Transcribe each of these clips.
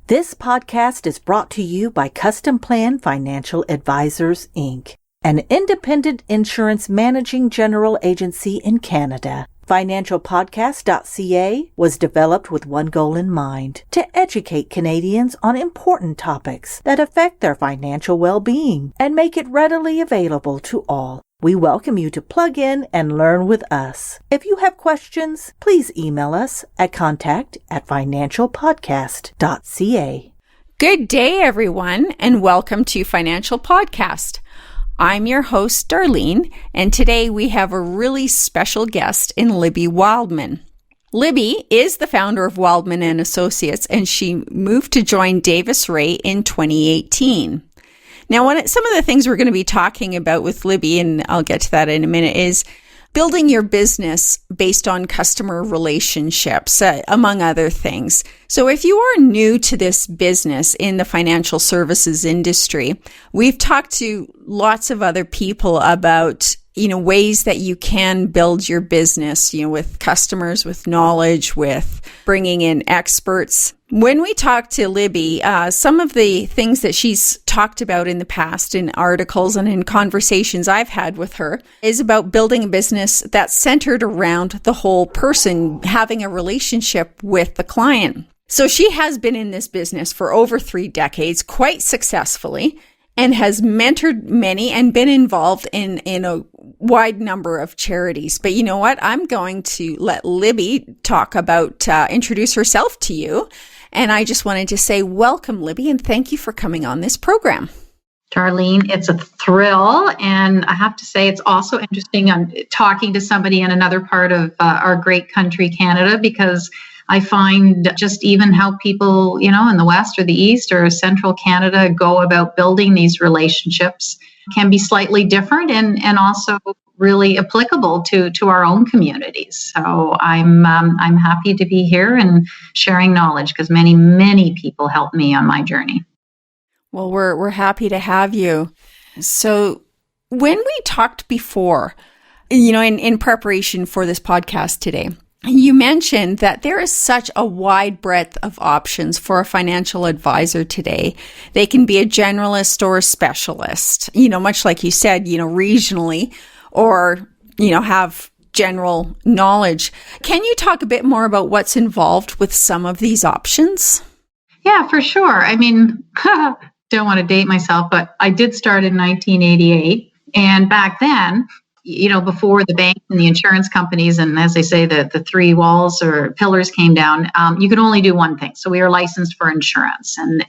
This podcast is brought to you by Customplan Financial Advisors Inc, an independent insurance managing general agency in Canada. FINANCIALPODCAST.ca was developed with one goal in mind: to educate Canadians on important topics that affect their financial well-being and make it readily available to all. We welcome you to plug in and learn with us. If you have questions, please email us at contact@financialpodcast.ca. Good day, everyone, and welcome to Financial Podcast. I'm your host, Darlene, and today we have a really special guest in Libby Wildman. Libby is the founder of Wildman Associates, and she moved to join Davis Ray in 2018. Now, some of the things we're going to be talking about with Libby, and I'll get to that in a minute, is building your business based on customer relationships, among other things. So if you are new to this business in the financial services industry, we've talked to lots of other people about ways that you can build your business, with customers, with knowledge, with bringing in experts. When we talk to Libby, some of the things that she's talked about in the past in articles and in conversations I've had with her is about building a business that's centered around the whole person, having a relationship with the client. So she has been in this business for over 3 decades, quite successfully, and has mentored many and been involved in a wide number of charities. But you know what? I'm going to let Libby talk about, introduce herself to you. And I just wanted to say welcome, Libby, and thank you for coming on this program. Darlene, it's a thrill. And I have to say, it's also interesting. I'm talking to somebody in another part of our great country, Canada, because I find just even how people, in the West or the East or Central Canada go about building these relationships can be slightly different and also really applicable to our own communities. So I'm happy to be here and sharing knowledge because many people helped me on my journey. Well, we're happy to have you. So when we talked before, in preparation for this podcast today, you mentioned that there is such a wide breadth of options for a financial advisor today. They can be a generalist or a specialist, much like you said, regionally, or, have general knowledge. Can you talk a bit more about what's involved with some of these options? Yeah, for sure. I mean, don't want to date myself, but I did start in 1988. And back then, before the banks and the insurance companies, and as they say, the 3 walls or pillars came down, you could only do one thing. So we were licensed for insurance, and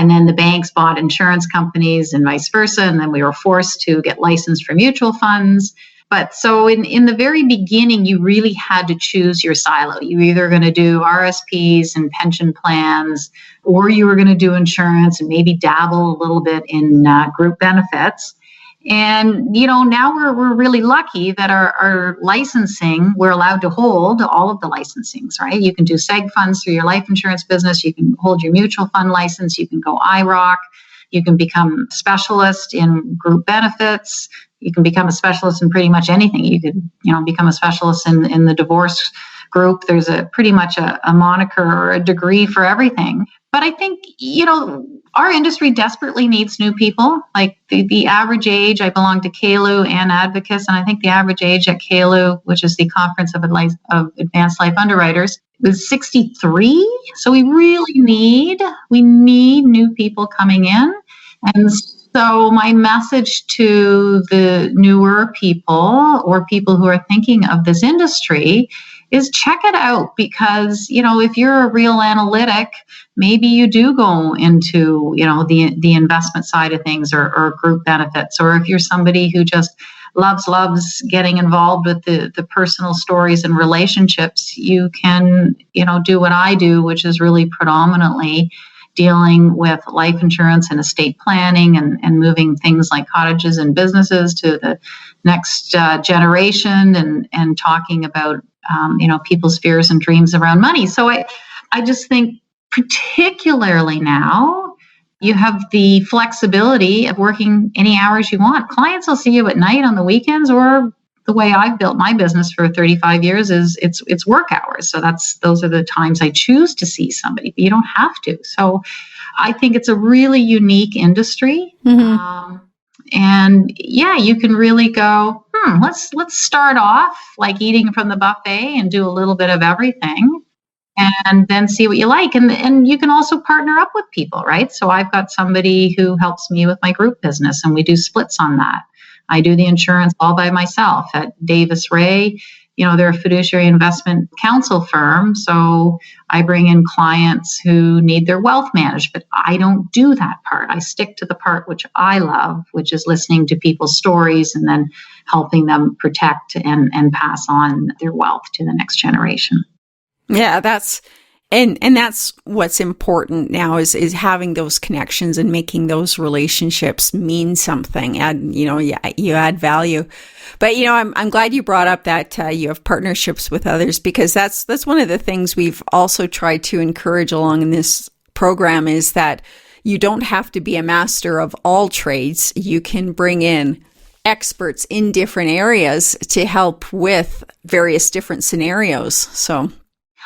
then the banks bought insurance companies and vice versa, and then we were forced to get licensed for mutual funds. But so in the very beginning, you really had to choose your silo. You were either going to do RSPs and pension plans, or you were going to do insurance and maybe dabble a little bit in group benefits. And, now we're really lucky that our licensing, we're allowed to hold all of the licensings, right? You can do seg funds through your life insurance business. You can hold your mutual fund license. You can go IROC. You can become a specialist in group benefits. You can become a specialist in pretty much anything. You could, become a specialist in the divorce group. There's pretty much a moniker or a degree for everything. But I think, our industry desperately needs new people. Like the average age, I belong to CALU and Advocates, and I think the average age at CALU, which is the Conference of Advanced Life Underwriters, was 63. So we really need new people coming in. And so my message to the newer people or people who are thinking of this industry is check it out, because, if you're a real analytic, maybe you do go into, the investment side of things or group benefits, or if you're somebody who just loves getting involved with the personal stories and relationships, you can, do what I do, which is really predominantly dealing with life insurance and estate planning and moving things like cottages and businesses to the next generation and talking about people's fears and dreams around money. So I just think particularly now you have the flexibility of working any hours you want. Clients will see you at night on the weekends or the way I've built my business for 35 years is it's work hours. So those are the times I choose to see somebody, but you don't have to. So I think it's a really unique industry. And yeah, you can really go, let's start off like eating from the buffet and do a little bit of everything and then see what you like. And you can also partner up with people, right? So I've got somebody who helps me with my group business and we do splits on that. I do the insurance all by myself at Davis Ray. They're a fiduciary investment counsel firm. So I bring in clients who need their wealth managed, but I don't do that part. I stick to the part which I love, which is listening to people's stories and then helping them protect and pass on their wealth to the next generation. Yeah, that's what's important now is having those connections and making those relationships mean something. You add value. But I'm glad you brought up that you have partnerships with others, because that's one of the things we've also tried to encourage along in this program is that you don't have to be a master of all trades. You can bring in experts in different areas to help with various different scenarios. So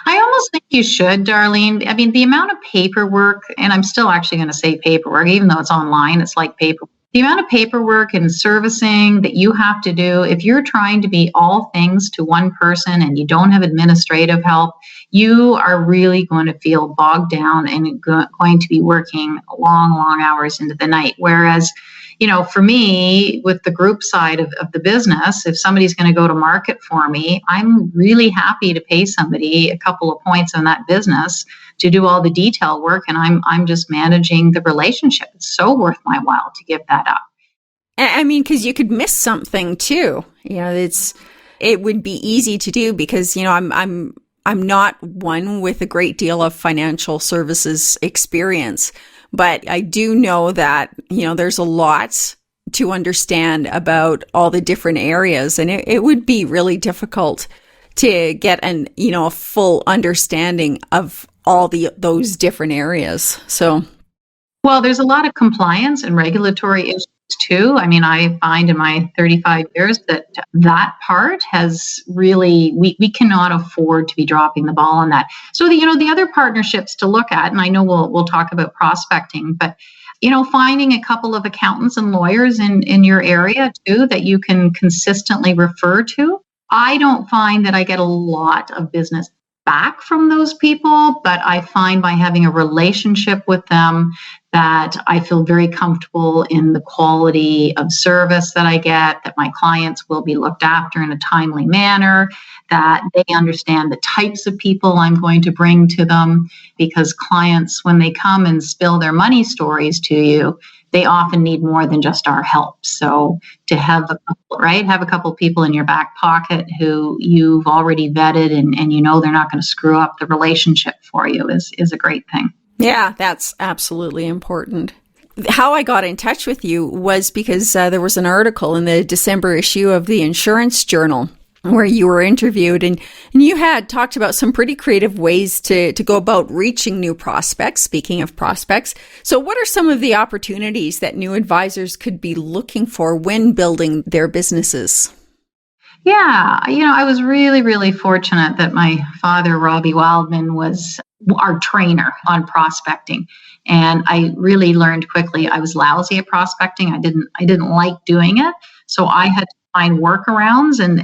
I almost think you should, Darlene. I mean, the amount of paperwork, and I'm still actually going to say paperwork, even though it's online, it's like paperwork. The amount of paperwork and servicing that you have to do, if you're trying to be all things to one person and you don't have administrative help, you are really going to feel bogged down and going to be working long hours into the night. Whereas, for me, with the group side of the business, if somebody's going to go to market for me, I'm really happy to pay somebody a couple of points on that business to do all the detail work, and I'm just managing the relationship. It's so worth my while to give that up. I mean, because you could miss something too. It would be easy to do because I'm not one with a great deal of financial services experience. But I do know that, there's a lot to understand about all the different areas. And it would be really difficult to get a full understanding of all those different areas. So, well, there's a lot of compliance and regulatory issues too. I mean, I find in my 35 years that part has really, we cannot afford to be dropping the ball on that. So the other partnerships to look at, and I know we'll talk about prospecting, but finding a couple of accountants and lawyers in your area too that you can consistently refer to. I don't find that I get a lot of business back from those people, but I find by having a relationship with them that I feel very comfortable in the quality of service that I get, that my clients will be looked after in a timely manner, that they understand the types of people I'm going to bring to them, because clients, when they come and spill their money stories to you, they often need more than just our help. So to have a couple people in your back pocket who you've already vetted and they're not going to screw up the relationship for you is a great thing. Yeah, that's absolutely important. How I got in touch with you was because there was an article in the December issue of the Insurance Journal where you were interviewed and you had talked about some pretty creative ways to go about reaching new prospects, speaking of prospects. So what are some of the opportunities that new advisors could be looking for when building their businesses? Yeah, I was really, really fortunate that my father, Libby Wildman, was our trainer on prospecting. And I really learned quickly I was lousy at prospecting. I didn't like doing it. So I had to find workarounds and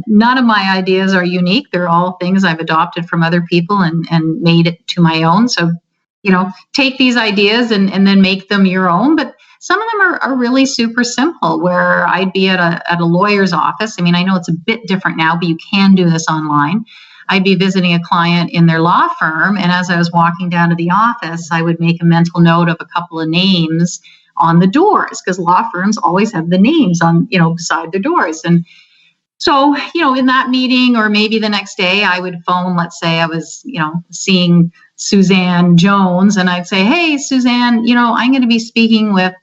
none of my ideas are unique. They're all things I've adopted from other people and made it to my own. So, take these ideas and then make them your own. But some of them are really super simple, where I'd be at a lawyer's office. I mean, I know it's a bit different now, but you can do this online. I'd be visiting a client in their law firm, and as I was walking down to the office, I would make a mental note of a couple of names on the doors, because law firms always have the names on, beside the doors. And so, in that meeting or maybe the next day, I would phone, let's say I was, seeing Suzanne Jones, and I'd say, hey, Suzanne, I'm going to be speaking with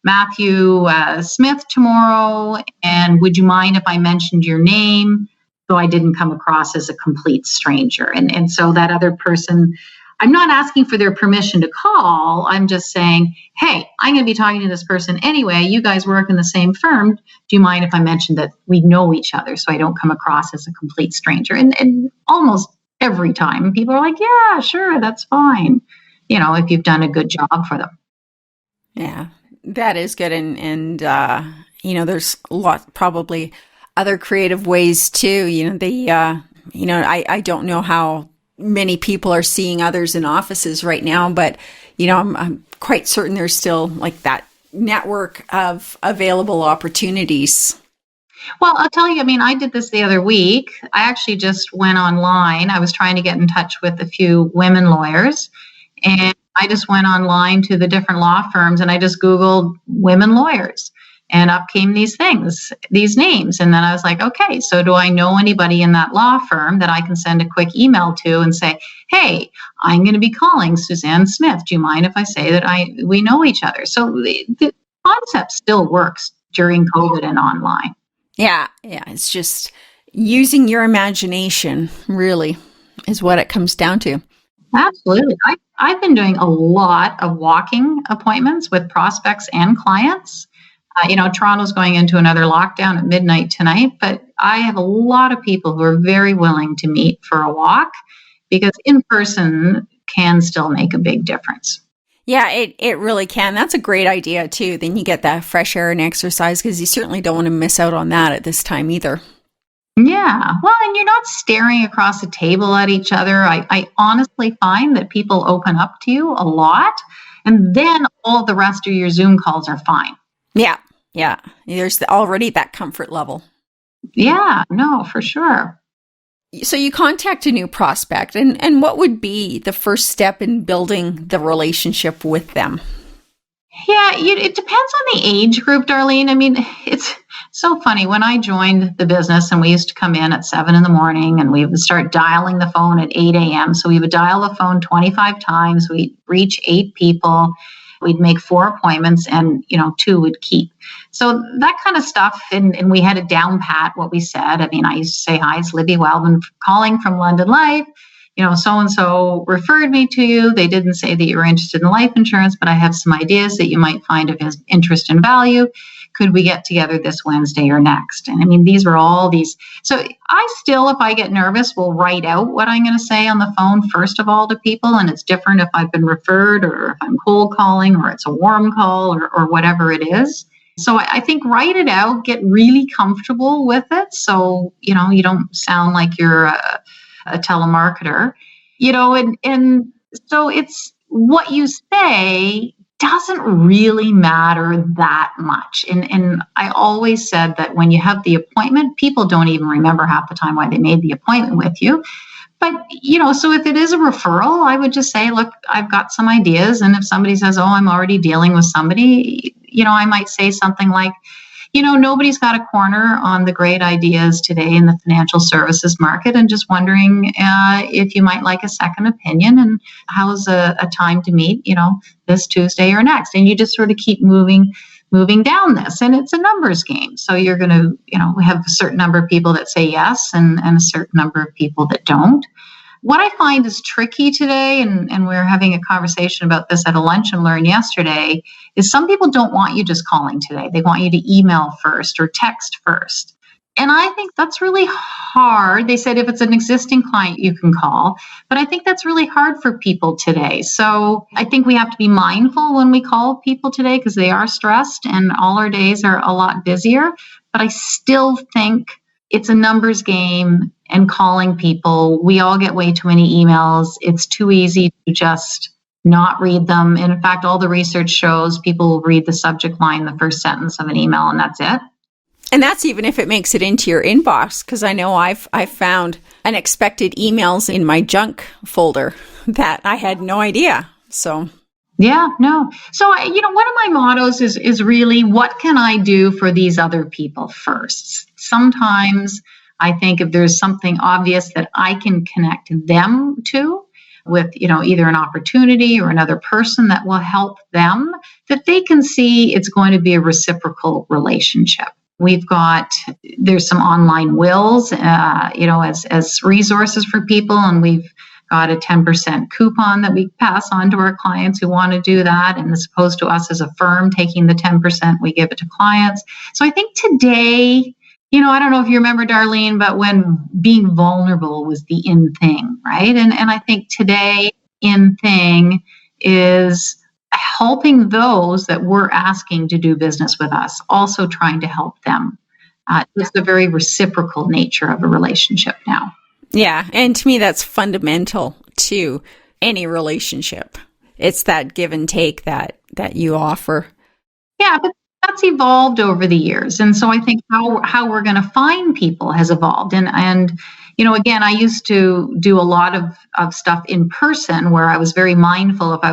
Matthew Smith tomorrow, and would you mind if I mentioned your name so I didn't come across as a complete stranger? And so that other person, I'm not asking for their permission to call. I'm just saying, hey, I'm going to be talking to this person anyway. You guys work in the same firm. Do you mind if I mention that we know each other so I don't come across as a complete stranger? And almost every time people are like, yeah, sure, that's fine. If you've done a good job for them. Yeah, that is good. And there's a lot, probably other creative ways too. I don't know how many people are seeing others in offices right now, but, I'm quite certain there's still like that network of available opportunities. Well, I'll tell you, I did this the other week. I actually just went online. I was trying to get in touch with a few women lawyers, and I just went online to the different law firms and I just Googled women lawyers, and up came these names. And then I was like, okay, so do I know anybody in that law firm that I can send a quick email to and say, hey, I'm going to be calling Suzanne Smith. Do you mind if I say that we know each other? So the concept still works during COVID and online. Yeah. It's just using your imagination, really, is what it comes down to. Absolutely. I've been doing a lot of walking appointments with prospects and clients. Toronto's going into another lockdown at midnight tonight, but I have a lot of people who are very willing to meet for a walk because in person can still make a big difference. Yeah, it really can. That's a great idea too. Then you get that fresh air and exercise because you certainly don't want to miss out on that at this time either. Yeah. Well, and you're not staring across a table at each other. I honestly find that people open up to you a lot, and then all the rest of your Zoom calls are fine. Yeah. There's already that comfort level. Yeah, no, for sure. So you contact a new prospect, and what would be the first step in building the relationship with them? Yeah, it depends on the age group, Darlene. It's so funny. When I joined the business and we used to come in at 7 a.m. and we would start dialing the phone at 8 a.m. So we would dial the phone 25 times. We'd reach 8 people. We'd make 4 appointments and, 2 would keep. So that kind of stuff. And we had it down pat what we said. I used to say, hi, it's Libby Wildman calling from London Life. So-and-so referred me to you. They didn't say that you were interested in life insurance, but I have some ideas that you might find of his interest and value. Could we get together this Wednesday or next? And these were all these. So I still, if I get nervous, will write out what I'm going to say on the phone, first of all, to people. And it's different if I've been referred or if I'm cold calling or it's a warm call or whatever it is. So I think write it out, get really comfortable with it. So, you don't sound like you're a telemarketer, and so it's what you say doesn't really matter that much. And I always said that when you have the appointment, people don't even remember half the time why they made the appointment with you. But, so if it is a referral, I would just say, look, I've got some ideas. And if somebody says, oh, I'm already dealing with somebody, I might say something like, nobody's got a corner on the great ideas today in the financial services market, and just wondering if you might like a second opinion, and how's a time to meet, this Tuesday or next. And you just sort of keep moving down this, and it's a numbers game. So you're going to, we have a certain number of people that say yes and a certain number of people that don't. What I find is tricky today, and we were having a conversation about this at a lunch and learn yesterday, is some people don't want you just calling today. They want you to email first or text first. And I think that's really hard. They said if it's an existing client, you can call. But I think that's really hard for people today. So I think we have to be mindful when we call people today because they are stressed and all our days are a lot busier. But I still think it's a numbers game and calling people. We all get way too many emails. It's too easy to just not read them. And in fact, all the research shows people will read the subject line, the first sentence of an email, and that's it. And that's even if it makes it into your inbox, because I know I've found unexpected emails in my junk folder that I had no idea. So yeah, no. So, one of my mottos is really, what can I do for these other people first? Sometimes I think if there's something obvious that I can connect them to with, either an opportunity or another person that will help them, that they can see it's going to be a reciprocal relationship. There's some online wills, as resources for people, and we've got a 10% coupon that we pass on to our clients who want to do that. And as opposed to us as a firm taking the 10%, we give it to clients. So I think today, I don't know if you remember, Darlene, but when being vulnerable was the in thing, right? And I think today in thing is helping those that we're asking to do business with us, also trying to help them. It's the very reciprocal nature of a relationship now. Yeah. And to me, that's fundamental to any relationship. It's that give and take that you offer. Yeah, but that's evolved over the years. And so I think how we're going to find people has evolved. And again, I used to do a lot of stuff in person where I was very mindful if I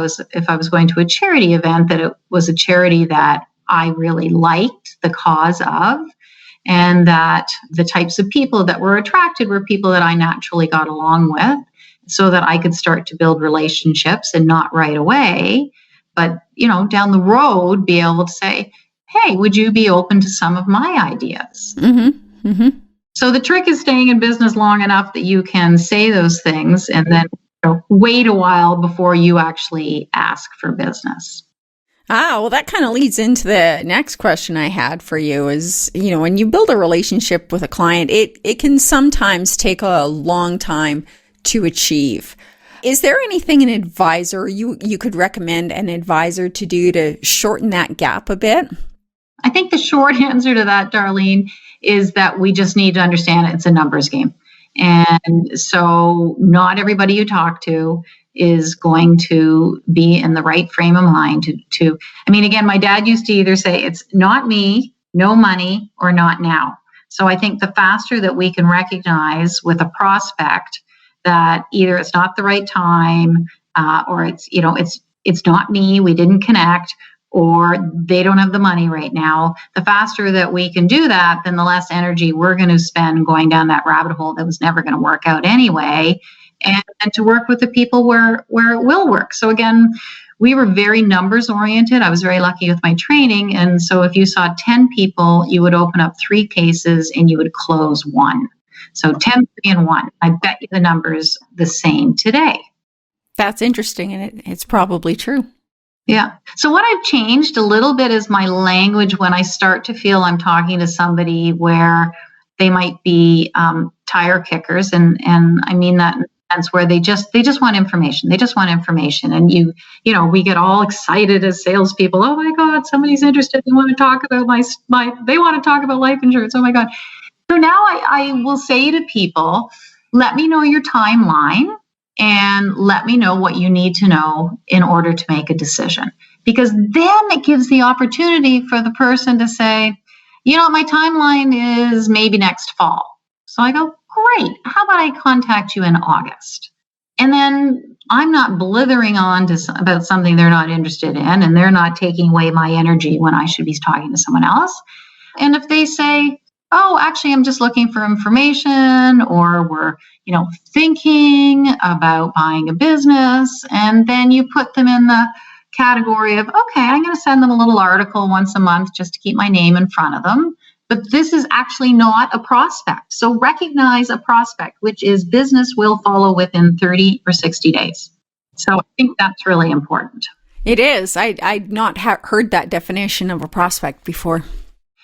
was going to a charity event, that it was a charity that I really liked the cause of, and that the types of people that were attracted were people that I naturally got along with, so that I could start to build relationships, and not right away, but down the road be able to say, hey, would you be open to some of my ideas? Mm-hmm. Mm-hmm. So the trick is staying in business long enough that you can say those things, and then wait a while before you actually ask for business. Well, that kind of leads into the next question I had for you is, when you build a relationship with a client, it can sometimes take a long time to achieve. Is there anything an advisor, you could recommend an advisor to do to shorten that gap a bit? I think the short answer to that, Darlene, is that we just need to understand it's a numbers game. And so not everybody you talk to is going to be in the right frame of mind again, my dad used to either say it's not me, no money, or not now. So I think the faster that we can recognize with a prospect that either it's not the right time, or it's not me, we didn't connect, or they don't have the money right now, the faster that we can do that, then the less energy we're going to spend going down that rabbit hole that was never going to work out anyway, and to work with the people where it will work. So again, we were very numbers oriented. I was very lucky with my training. And so if you saw 10 people, you would open up 3 cases and you would close 1. So 10, 3, and 1. I bet you the number's the same today. That's interesting, and it's probably true. Yeah. So what I've changed a little bit is my language when I start to feel I'm talking to somebody where they might be tire kickers, and I mean that in a sense where they just want information. They just want information, and we get all excited as salespeople. Oh my God, somebody's interested. They want to talk about they want to talk about life insurance. Oh my God. So now I will say to people, let me know your timeline. And let me know what you need to know in order to make a decision. Because then it gives the opportunity for the person to say, my timeline is maybe next fall. So I go, great. How about I contact you in August? And then I'm not blithering on about something they're not interested in, and they're not taking away my energy when I should be talking to someone else. And if they say, oh, actually, I'm just looking for information, or we're, thinking about buying a business, and then you put them in the category of, okay, I'm going to send them a little article once a month just to keep my name in front of them. But this is actually not a prospect. So recognize a prospect, which is business will follow within 30 or 60 days. So I think that's really important. It is. I'd not heard that definition of a prospect before.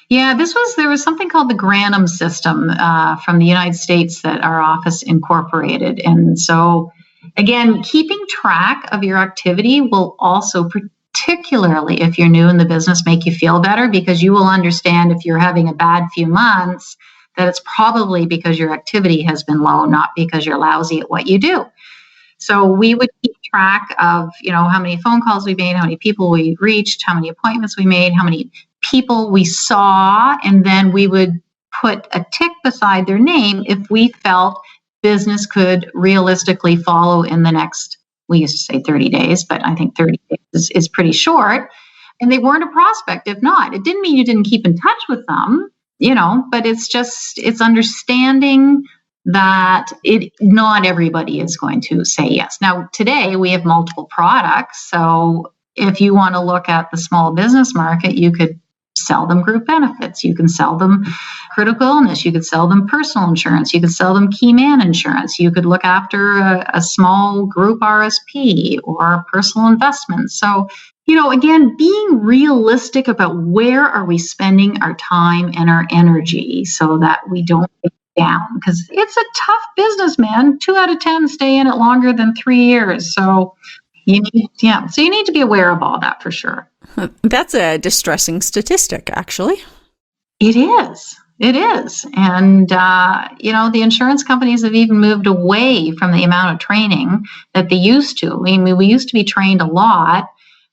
Yeah, there was something called the Granum system from the United States that our office incorporated. And so, again, keeping track of your activity will also, particularly if you're new in the business, make you feel better, because you will understand if you're having a bad few months, that it's probably because your activity has been low, not because you're lousy at what you do. So we would keep track of, how many phone calls we made, how many people we reached, how many appointments we made, how many people we saw, and then we would put a tick beside their name if we felt business could realistically follow in the next, we used to say 30 days, but I think 30 days is pretty short. And they weren't a prospect if not. It didn't mean you didn't keep in touch with them, but it's understanding that not everybody is going to say yes. Now, today we have multiple products. So if you want to look at the small business market, you could sell them group benefits. You can sell them critical illness. You could sell them personal insurance. You could sell them key man insurance. You could look after a small group RSP or personal investments. So, again, being realistic about where are we spending our time and our energy so that we don't get down, because it's a tough business, man. 2 out of 10 stay in it longer than 3 years. So you need to be aware of all that for sure. That's a distressing statistic, actually. It is. And, the insurance companies have even moved away from the amount of training that they used to. I mean, we used to be trained a lot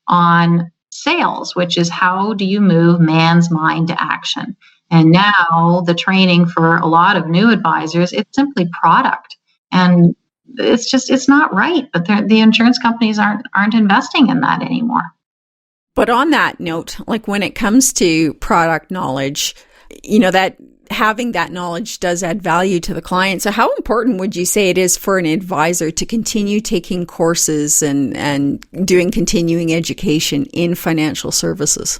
on sales, which is how do you move man's mind to action? And now the training for a lot of new advisors, it's simply product. And it's not right. But the insurance companies aren't investing in that anymore. But on that note, like when it comes to product knowledge, that having that knowledge does add value to the client. So how important would you say it is for an advisor to continue taking courses and doing continuing education in financial services?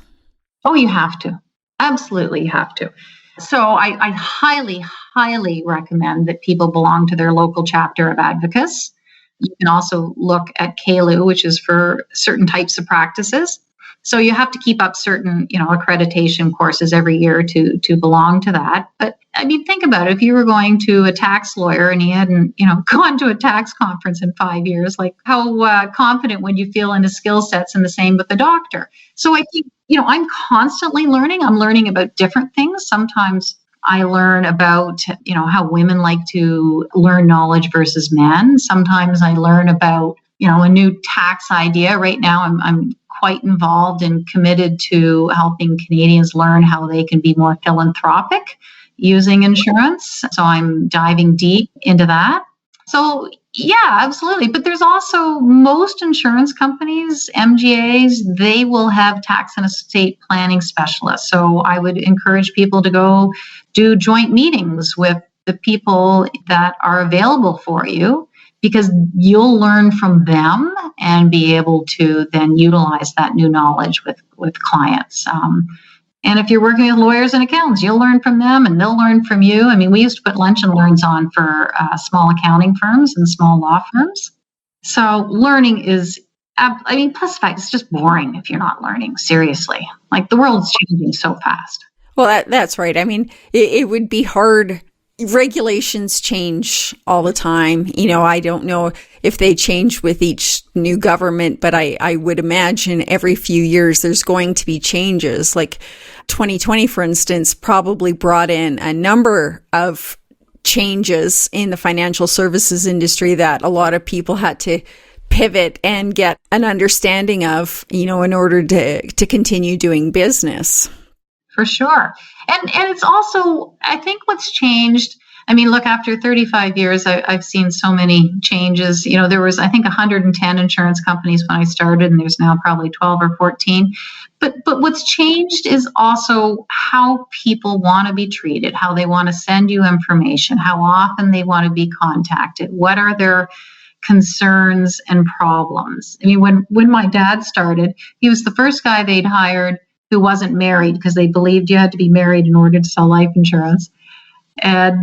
Oh, you have to. Absolutely, you have to. So I highly, highly recommend that people belong to their local chapter of Advocates. You can also look at CALU, which is for certain types of practices. So you have to keep up certain, accreditation courses every year to belong to that. But I mean, think about it. If you were going to a tax lawyer and he hadn't, gone to a tax conference in 5 years, like how confident would you feel in his skill sets? And the same with the doctor. So I think, I'm constantly learning. I'm learning about different things. Sometimes I learn about, how women like to learn knowledge versus men. Sometimes I learn about, a new tax idea. Right now, I'm quite involved and committed to helping Canadians learn how they can be more philanthropic using insurance. So I'm diving deep into that. So yeah, absolutely. But there's also most insurance companies, MGAs, they will have tax and estate planning specialists. So I would encourage people to go do joint meetings with the people that are available for you, because you'll learn from them and be able to then utilize that new knowledge with clients. And if you're working with lawyers and accountants, you'll learn from them and they'll learn from you. I mean, we used to put lunch and learns on for small accounting firms and small law firms. So learning is, plus the fact it's just boring if you're not learning, seriously. Like the world's changing so fast. Well, that's right. I mean, it would be hard. Regulations change all the time. I don't know if they change with each new government, but I would imagine every few years there's going to be changes. Like 2020, for instance, probably brought in a number of changes in the financial services industry that a lot of people had to pivot and get an understanding of, in order to continue doing business. For sure. And it's also, I think what's changed, look, after 35 years, I've seen so many changes. There was, I think, 110 insurance companies when I started, and there's now probably 12 or 14. But what's changed is also how people want to be treated, how they want to send you information, how often they want to be contacted, what are their concerns and problems. When my dad started, he was the first guy they'd hired who wasn't married, because they believed you had to be married in order to sell life insurance. And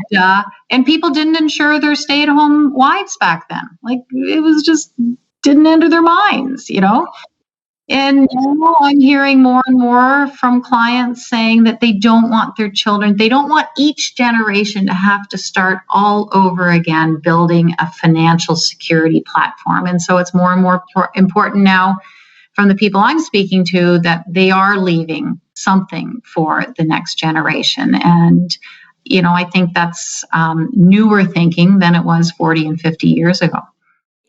people didn't insure their stay-at-home wives back then. Like, it was just didn't enter their minds, And now I'm hearing more and more from clients saying that they don't want their children, they don't want each generation to have to start all over again building a financial security platform. And so it's more and more important now from the people I'm speaking to that they are leaving something for the next generation. And, I think that's newer thinking than it was 40 and 50 years ago.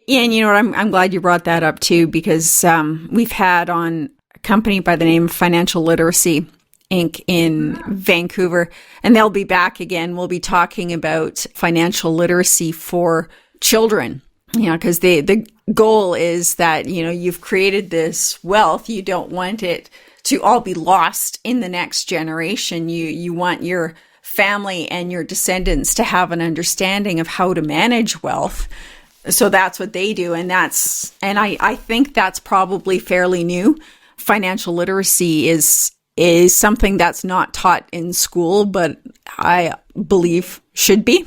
Yeah, and I'm glad you brought that up too, because we've had on a company by the name of Financial Literacy Inc. in Vancouver, and they'll be back again. We'll be talking about financial literacy for children. Because the goal is that, you've created this wealth. You don't want it to all be lost in the next generation. You want your family and your descendants to have an understanding of how to manage wealth. So that's what they do. And I think that's probably fairly new. Financial literacy is is something that's not taught in school, but I believe should be?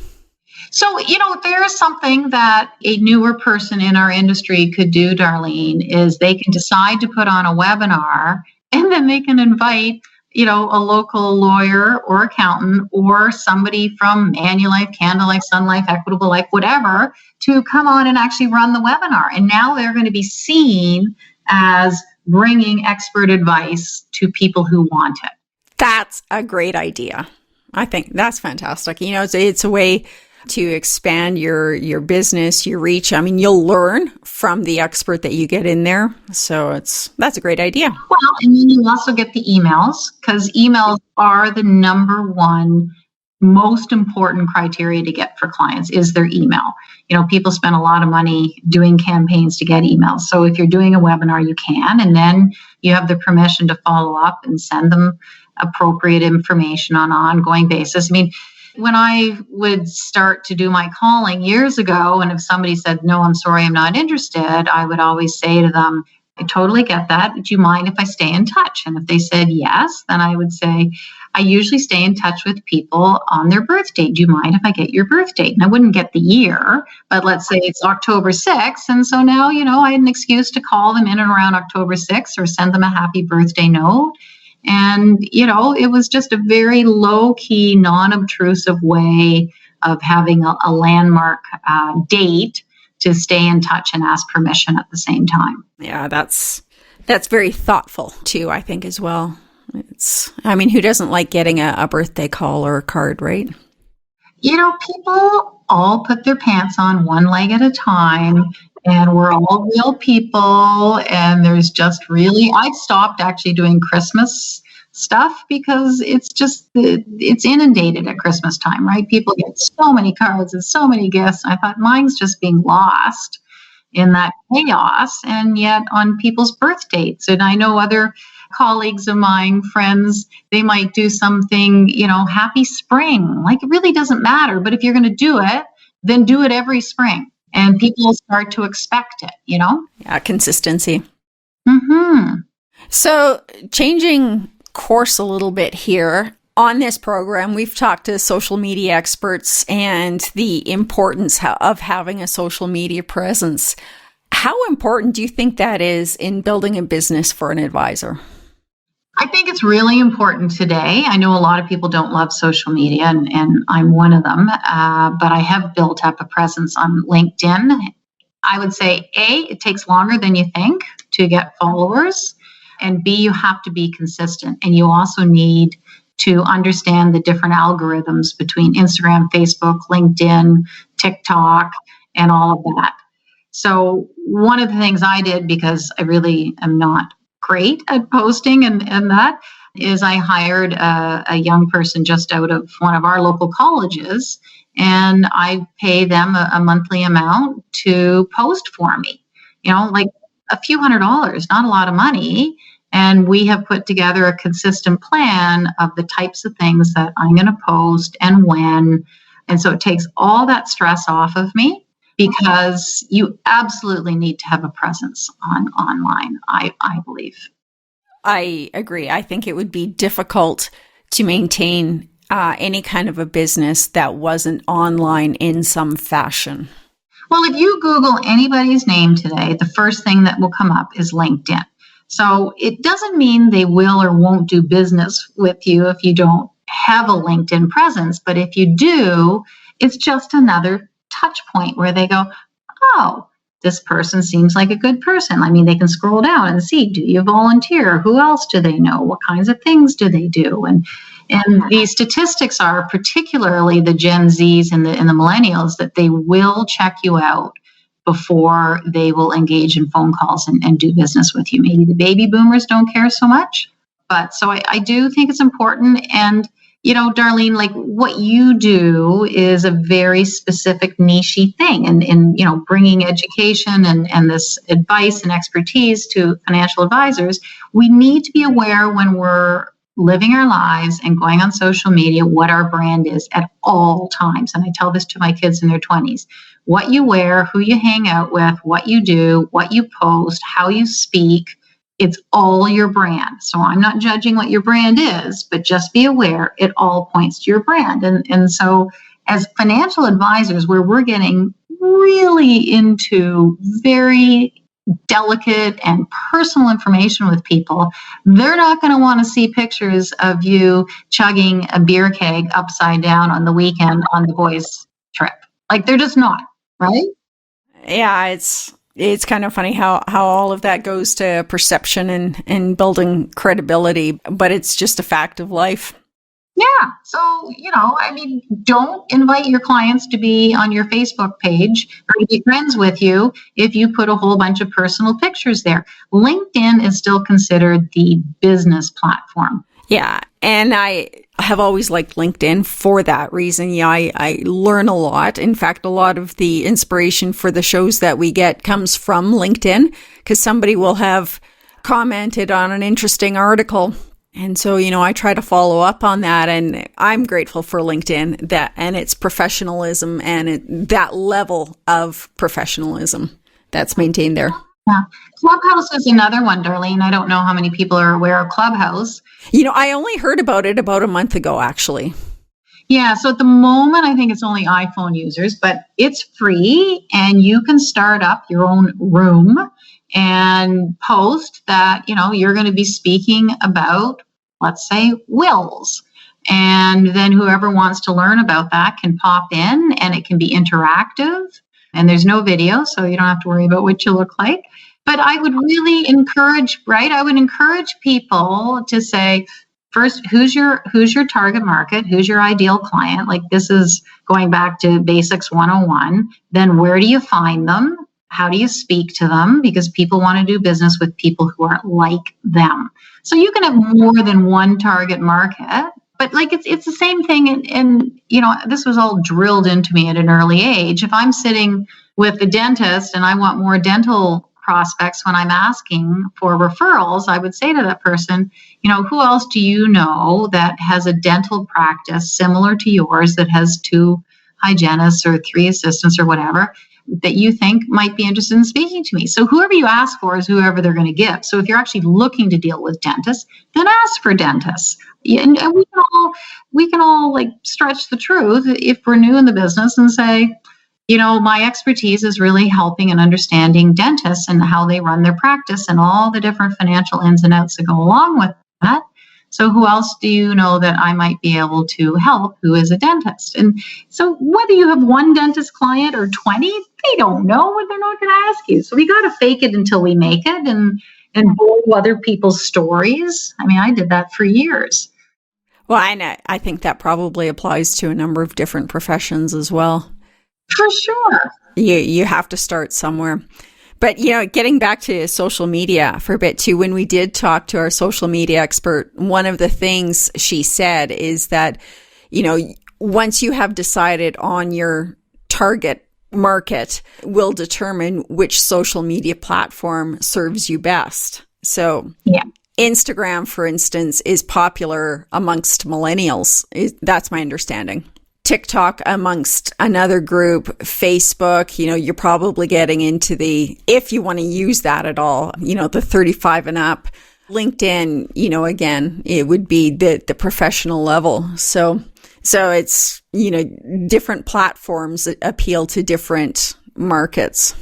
So, there is something that a newer person in our industry could do, Darlene, is they can decide to put on a webinar, and then they can invite, a local lawyer or accountant or somebody from Manulife, Canada Life, Sun Life, Equitable Life, whatever, to come on and actually run the webinar. And now they're going to be seen as bringing expert advice to people who want it. That's a great idea. I think that's fantastic. It's a way to expand your business, your reach. I mean, you'll learn from the expert that you get in there. So that's a great idea. Well, and then you also get the emails, because emails are the number one most important criteria to get for clients is their email. People spend a lot of money doing campaigns to get emails. So if you're doing a webinar, you can, and then you have the permission to follow up and send them appropriate information on an ongoing basis. I mean, when I would start to do my calling years ago, and if somebody said, no, I'm sorry, I'm not interested, I would always say to them, I totally get that. Do you mind if I stay in touch? And if they said yes, then I would say, I usually stay in touch with people on their birthday. Do you mind if I get your birth date? And I wouldn't get the year, but let's say it's October 6th. And so now, I had an excuse to call them in and around October 6th or send them a happy birthday note. And, it was just a very low-key, non-obtrusive way of having a landmark date to stay in touch and ask permission at the same time. Yeah, that's very thoughtful too, I think, as well. Who doesn't like getting a birthday call or a card, right? People all put their pants on one leg at a time, and we're all real people. And there's just I've stopped actually doing Christmas stuff because it's inundated at Christmas time, right? People get so many cards and so many gifts. I thought mine's just being lost in that chaos, and yet on people's birth dates. And I know other colleagues of mine, friends, they might do something, happy spring. Like, it really doesn't matter. But if you're going to do it, then do it every spring. And people start to expect it, Yeah, consistency. Mm-hmm. So changing course a little bit here. On this program, we've talked to social media experts and the importance of having a social media presence. How important do you think that is in building a business for an advisor? I think it's really important today. I know a lot of people don't love social media, and I'm one of them, but I have built up a presence on LinkedIn. I would say, A, it takes longer than you think to get followers, and B, you have to be consistent, and you also need to understand the different algorithms between Instagram, Facebook, LinkedIn, TikTok, and all of that. So one of the things I did, because I really am not great at posting and that, is I hired a young person just out of one of our local colleges, and I pay them a monthly amount to post for me, like a few $100s, not a lot of money. And we have put together a consistent plan of the types of things that I'm going to post and when. And so it takes all that stress off of me, because you absolutely need to have a presence online, I believe. I agree. I think it would be difficult to maintain any kind of a business that wasn't online in some fashion. Well, if you Google anybody's name today, the first thing that will come up is LinkedIn. So it doesn't mean they will or won't do business with you if you don't have a LinkedIn presence. But if you do, it's just another touch point where they go, oh, this person seems like a good person. I mean, they can scroll down and see, do you volunteer? Who else do they know? What kinds of things do they do? And these statistics are, particularly the Gen Zs and the millennials, that they will check you out before they will engage in phone calls and do business with you. Maybe the baby boomers don't care so much. But so I do think it's important. And, Darlene, like, what you do is a very specific niche-y thing. And bringing education and this advice and expertise to financial advisors, we need to be aware when we're living our lives and going on social media what our brand is at all times. And I tell this to my kids in their 20s. What you wear, who you hang out with, what you do, what you post, how you speak, It's all your brand. So I'm not judging what your brand is, but just be aware it all points to your brand. And so as financial advisors, where we're getting really into very delicate and personal information with people, they're not going to want to see pictures of you chugging a beer keg upside down on the weekend on the boys' trip. Like, they're just not, right? Yeah, it's kind of funny how all of that goes to perception and building credibility, but it's just a fact of life. Yeah. So, don't invite your clients to be on your Facebook page or to be friends with you if you put a whole bunch of personal pictures there. LinkedIn is still considered the business platform. Yeah. And I have always liked LinkedIn for that reason. Yeah, I learn a lot. In fact, a lot of the inspiration for the shows that we get comes from LinkedIn, because somebody will have commented on an interesting article. And so, I try to follow up on that, and I'm grateful for LinkedIn and its professionalism and that level of professionalism that's maintained there. Yeah. Clubhouse is another one, Darlene. I don't know how many people are aware of Clubhouse. I only heard about it about a month ago, actually. Yeah. So at the moment, I think it's only iPhone users, but it's free, and you can start up your own room and post that, you're going to be speaking about, let's say, wills. And then whoever wants to learn about that can pop in, and it can be interactive, and there's no video, so you don't have to worry about what you look like. But I would really encourage people to say, first, who's your target market? Who's your ideal client? Like, this is going back to Basics 101. Then where do you find them? How do you speak to them? Because people want to do business with people who are like them. So you can have more than one target market, but it's the same thing. And this was all drilled into me at an early age. If I'm sitting with the dentist and I want more dental prospects when I'm asking for referrals, I would say to that person, who else do you know that has a dental practice similar to yours, that has 2 hygienists or 3 assistants or whatever, that you think might be interested in speaking to me? So whoever you ask for is whoever they're going to give. So if you're actually looking to deal with dentists, then ask for dentists. And we can all stretch the truth if we're new in the business and say, my expertise is really helping and understanding dentists and how they run their practice and all the different financial ins and outs that go along with that. So who else do you know that I might be able to help who is a dentist? And so whether you have one dentist client or 20, they don't know what they're not going to ask you. So we got to fake it until we make it and borrow other people's stories. I mean, I did that for years. Well, I think that probably applies to a number of different professions as well. For sure. You have to start somewhere. But, getting back to social media for a bit too, when we did talk to our social media expert, one of the things she said is that, once you have decided on your target market, will determine which social media platform serves you best. So yeah. Instagram, for instance, is popular amongst millennials. That's my understanding. TikTok amongst another group, Facebook, you're probably getting into if you want to use that at all, the 35 and up. LinkedIn, again, it would be the professional level. So it's, different platforms that appeal to different markets.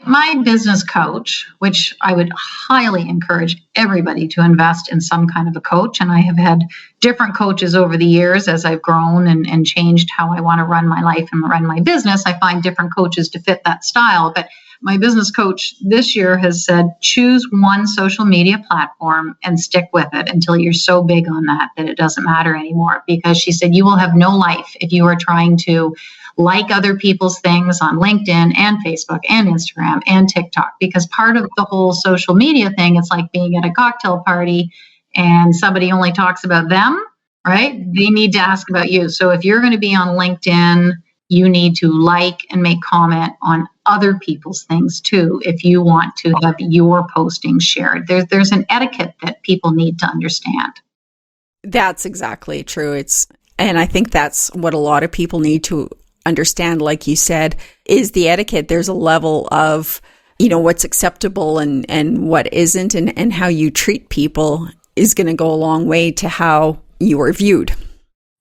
My business coach, which I would highly encourage everybody to invest in some kind of a coach. And I have had different coaches over the years as I've grown and changed how I want to run my life and run my business. I find different coaches to fit that style. But my business coach this year has said, choose one social media platform and stick with it until you're so big on that it doesn't matter anymore. Because she said, you will have no life if you are trying to like other people's things on LinkedIn and Facebook and Instagram and TikTok, because part of the whole social media thing, it's like being at a cocktail party and somebody only talks about them, right? They need to ask about you. So if you're going to be on LinkedIn, you need to like and make comment on other people's things too, if you want to have your posting shared. There's an etiquette that people need to understand. That's exactly true. And I think that's what a lot of people need to understand, like you said, is the etiquette. There's a level of what's acceptable and what isn't, and how you treat people is going to go a long way to how you are viewed.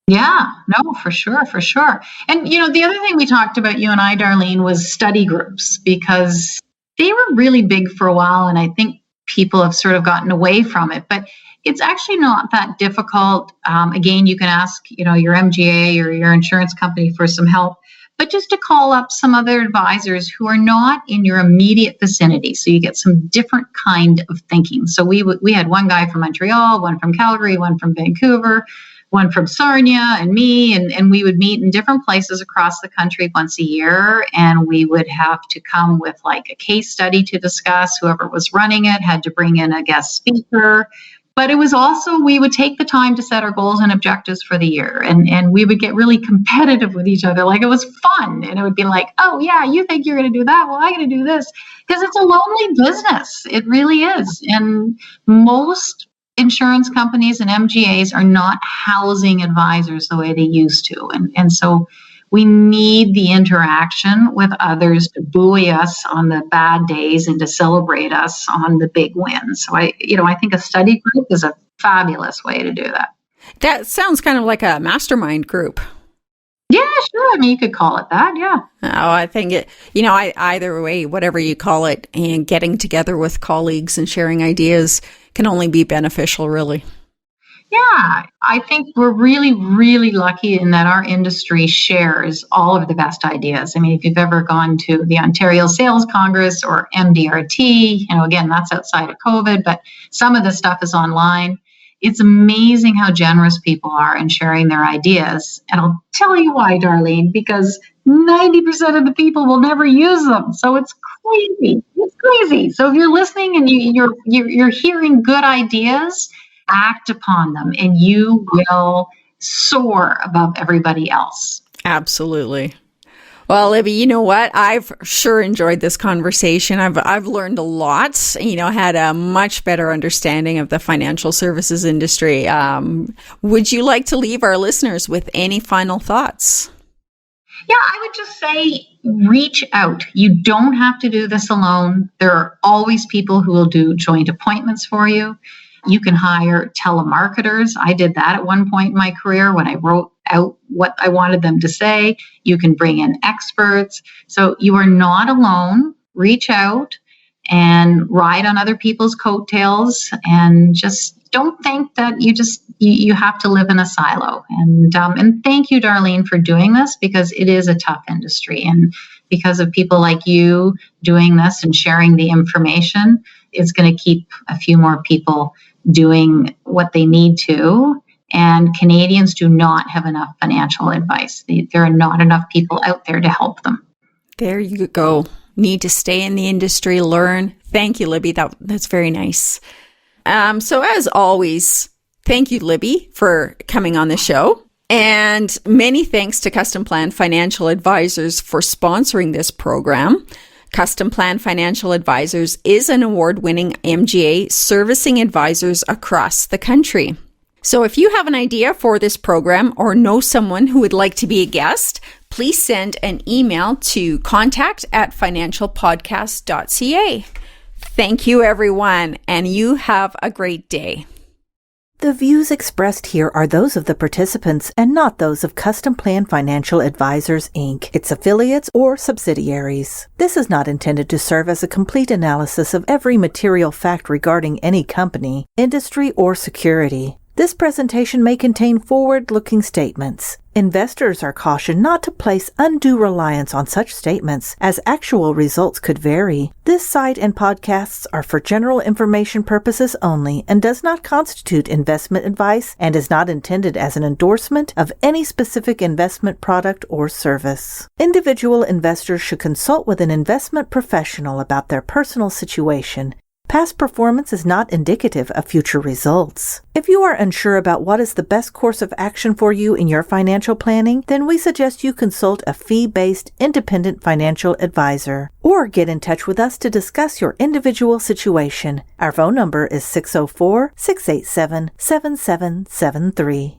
Yeah, no, for sure, for sure. And, the other thing we talked about, you and I, Darlene, was study groups, because they were really big for a while, and I think people have sort of gotten away from it. But it's actually not that difficult. Again, you can ask, your MGA or your insurance company for some help, but just to call up some other advisors who are not in your immediate vicinity. So you get some different kind of thinking. So we had one guy from Montreal, one from Calgary, one from Vancouver, one from Sarnia, and me, and we would meet in different places across the country once a year, and we would have to come with like a case study to discuss. Whoever was running it had to bring in a guest speaker. But it was also, we would take the time to set our goals and objectives for the year, and we would get really competitive with each other. Like, it was fun, and it would be like, oh yeah, you think you're going to do that? Well, I'm going to do this, because it's a lonely business. It really is. And most insurance companies and MGAs are not housing advisors the way they used to. And so we need the interaction with others to buoy us on the bad days and to celebrate us on the big wins. So I think a study group is a fabulous way to do that. That sounds kind of like a mastermind group. Yeah, sure. I mean, you could call it that. Yeah. Oh, I think either way, whatever you call it, and getting together with colleagues and sharing ideas can only be beneficial, really. Yeah, I think we're really, really lucky in that our industry shares all of the best ideas. I mean, if you've ever gone to the Ontario Sales Congress or MDRT, again, that's outside of COVID, but some of the stuff is online. It's amazing how generous people are in sharing their ideas. And I'll tell you why, Darlene, because 90% of the people will never use them. So it's crazy. It's crazy. So if you're listening and you're hearing good ideas, act upon them, and you will soar above everybody else. Absolutely. Well, Libby, you know what? I've sure enjoyed this conversation. I've learned a lot, had a much better understanding of the financial services industry. Would you like to leave our listeners with any final thoughts? Yeah, I would just say reach out. You don't have to do this alone. There are always people who will do joint appointments for you. You can hire telemarketers. I did that at one point in my career when I wrote out what I wanted them to say. You can bring in experts. So you are not alone. Reach out and ride on other people's coattails, and just don't think that you have to live in a silo. And thank you, Darlene, for doing this, because it is a tough industry. And because of people like you doing this and sharing the information, it's going to keep a few more people doing what they need to. And Canadians do not have enough financial advice. There are not enough people out there to help them. There you go. Need to stay in the industry, learn. Thank you, Libby. That's very nice. So as always, thank you, Libby, for coming on the show. And many thanks to Customplan Financial Advisors for sponsoring this program. Customplan Financial Advisors is an award-winning MGA servicing advisors across the country. So if you have an idea for this program or know someone who would like to be a guest, please send an email to contact@financialpodcast.ca. Thank you, everyone, and you have a great day. The views expressed here are those of the participants and not those of Customplan Financial Advisors Inc., its affiliates, or subsidiaries. This is not intended to serve as a complete analysis of every material fact regarding any company, industry, or security. This presentation may contain forward-looking statements. Investors are cautioned not to place undue reliance on such statements, as actual results could vary. This site and podcasts are for general information purposes only and does not constitute investment advice and is not intended as an endorsement of any specific investment product or service. Individual investors should consult with an investment professional about their personal situation. Past performance is not indicative of future results. If you are unsure about what is the best course of action for you in your financial planning, then we suggest you consult a fee-based independent financial advisor or get in touch with us to discuss your individual situation. Our phone number is 604-687-7773.